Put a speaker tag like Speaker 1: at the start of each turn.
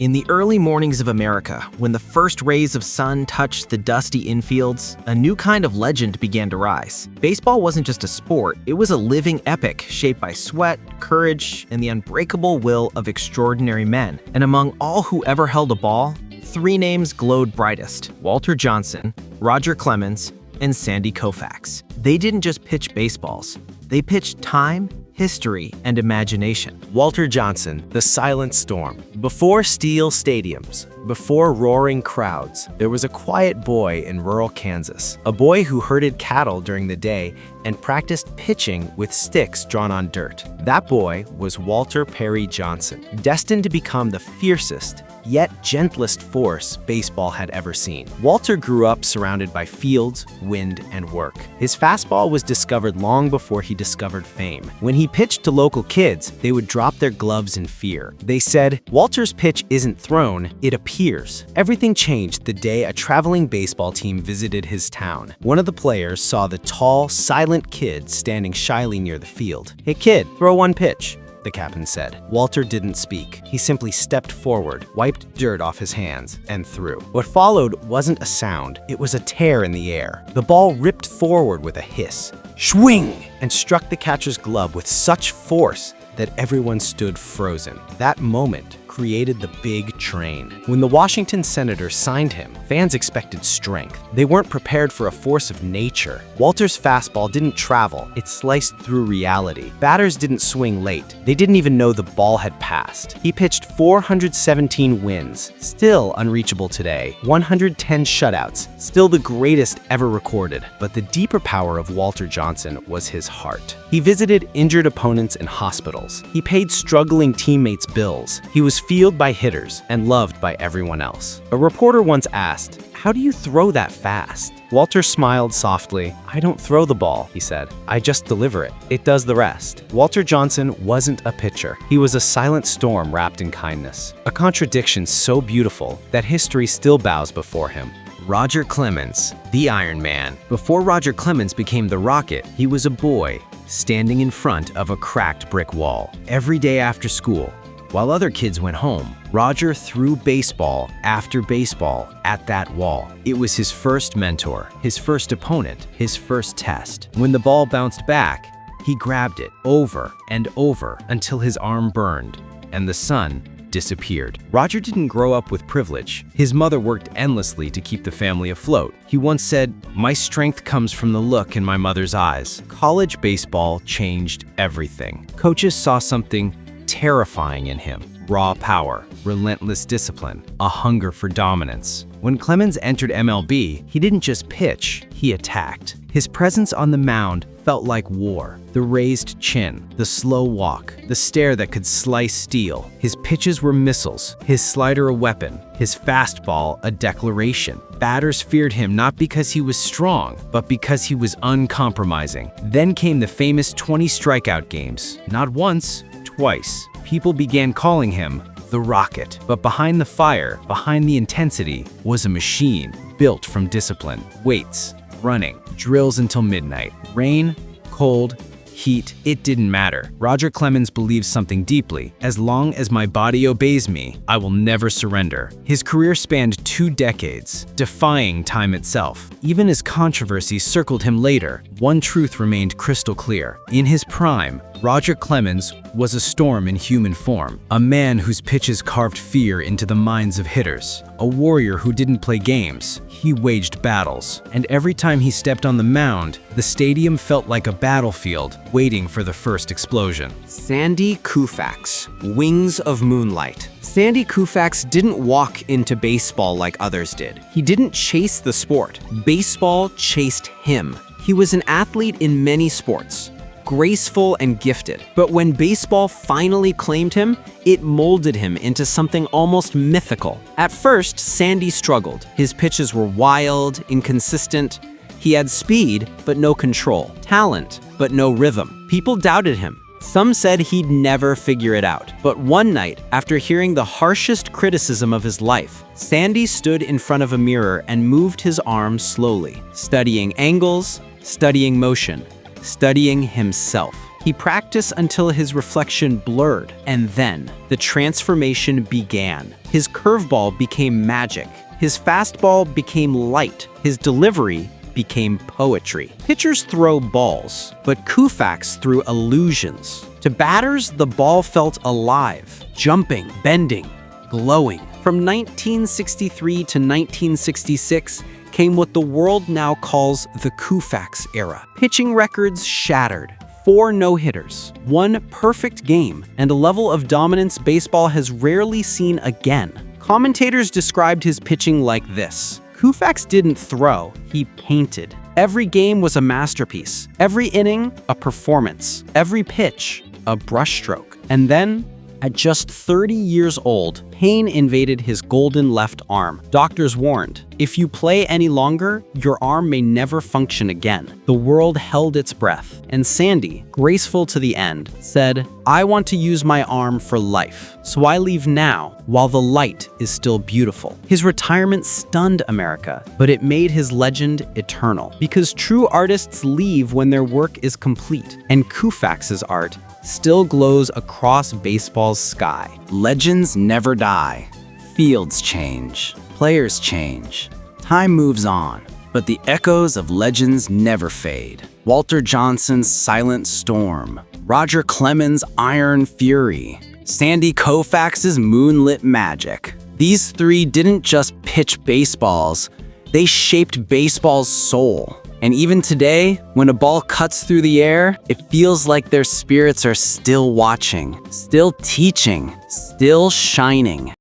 Speaker 1: In the early mornings of America, when the first rays of sun touched the dusty infields, a new kind of legend began to rise. Baseball wasn't just a sport, it was a living epic shaped by sweat, courage, and the unbreakable will of extraordinary men. And among all who ever held a ball, three names glowed brightest: Walter Johnson, Roger Clemens, and Sandy Koufax. They didn't just pitch baseballs, they pitched time, history, and imagination.
Speaker 2: Walter Johnson, the silent storm. Before steel stadiums, before roaring crowds, there was a quiet boy in rural Kansas. A boy who herded cattle during the day and practiced pitching with sticks drawn on dirt. That boy was Walter Perry Johnson, destined to become the fiercest, yet gentlest force baseball had ever seen. Walter grew up surrounded by fields, wind, and work. His fastball was discovered long before he discovered fame. When he pitched to local kids, they would drop their gloves in fear. They said, "Walter's pitch isn't thrown, it appears." Everything changed the day a traveling baseball team visited his town. One of the players saw the tall, silent kid standing shyly near the field. "Hey kid, throw one pitch," the captain said. Walter didn't speak. He simply stepped forward, wiped dirt off his hands, and threw. What followed wasn't a sound, it was a tear in the air. The ball ripped forward with a hiss, swing, and struck the catcher's glove with such force that everyone stood frozen. That moment created the big train. When the Washington Senator signed him, fans expected strength. They weren't prepared for a force of nature. Walter's fastball didn't travel, it sliced through reality. Batters didn't swing late. They didn't even know the ball had passed. He pitched 417 wins, still unreachable today. 110 shutouts, still the greatest ever recorded. But the deeper power of Walter Johnson was his heart. He visited injured opponents in hospitals. He paid struggling teammates bills. He was fielded by hitters and loved by everyone else. A reporter once asked, "How do you throw that fast?" Walter smiled softly. "I don't throw the ball," he said. "I just deliver it. It does the rest." Walter Johnson wasn't a pitcher. He was a silent storm wrapped in kindness. A contradiction so beautiful that history still bows before him.
Speaker 1: Roger Clemens, the Iron Man. Before Roger Clemens became the Rocket, he was a boy standing in front of a cracked brick wall. Every day after school, while other kids went home, Roger threw baseball after baseball at that wall. It was his first mentor, his first opponent, his first test. When the ball bounced back, he grabbed it over and over until his arm burned and the sun disappeared. Roger didn't grow up with privilege. His mother worked endlessly to keep the family afloat. He once said, "My strength comes from the look in my mother's eyes." College baseball changed everything. Coaches saw something terrifying in him: raw power, relentless discipline, a hunger for dominance. When Clemens entered MLB, he didn't just pitch, he attacked. His presence on the mound felt like war. The raised chin, the slow walk, the stare that could slice steel. His pitches were missiles, his slider a weapon, his fastball a declaration. Batters feared him not because he was strong, but because he was uncompromising. Then came the famous 20 strikeout games. Not once, twice. People began calling him the Rocket. But behind the fire, behind the intensity, was a machine built from discipline, weights, running, drills until midnight. Rain, cold, heat, it didn't matter. Roger Clemens believed something deeply. As long as my body obeys me, I will never surrender. His career spanned 2 decades, defying time itself. Even as controversy circled him later, one truth remained crystal clear. In his prime, Roger Clemens was a storm in human form, a man whose pitches carved fear into the minds of hitters, a warrior who didn't play games, he waged battles. And every time he stepped on the mound, the stadium felt like a battlefield waiting for the first explosion. Sandy Koufax, Wings of Moonlight. Sandy Koufax didn't walk into baseball like others did. He didn't chase the sport. Baseball chased him. He was an athlete in many sports, graceful and gifted. But when baseball finally claimed him, it molded him into something almost mythical. At first, Sandy struggled. His pitches were wild, inconsistent. He had speed, but no control. Talent, but no rhythm. People doubted him. Some said he'd never figure it out. But one night, after hearing the harshest criticism of his life, Sandy stood in front of a mirror and moved his arms slowly, studying angles, studying motion, studying himself. He practiced until his reflection blurred, and then the transformation began. His curveball became magic. His fastball became light. His delivery became poetry. Pitchers throw balls, but Koufax threw illusions. To batters, the ball felt alive, jumping, bending, glowing. From 1963 to 1966 came what the world now calls the Koufax era. Pitching records shattered. 4 no-hitters, 1 perfect game, and a level of dominance baseball has rarely seen again. Commentators described his pitching like this. Koufax didn't throw, he painted. Every game was a masterpiece. Every inning, a performance. Every pitch, a brushstroke. And then, at just 30 years old, pain invaded his golden left arm. Doctors warned, if you play any longer, your arm may never function again. The world held its breath, and Sandy, graceful to the end, said, I want to use my arm for life, so I leave now while the light is still beautiful. His retirement stunned America, but it made his legend eternal, because true artists leave when their work is complete, and Koufax's art still glows across baseball's sky.
Speaker 3: Legends never die. Fields change. Players change. Time moves on. But the echoes of legends never fade. Walter Johnson's Silent Storm. Roger Clemens' Iron Fury. Sandy Koufax's Moonlit Magic. These 3 didn't just pitch baseballs. They shaped baseball's soul. And even today, when a ball cuts through the air, it feels like their spirits are still watching, still teaching, still shining.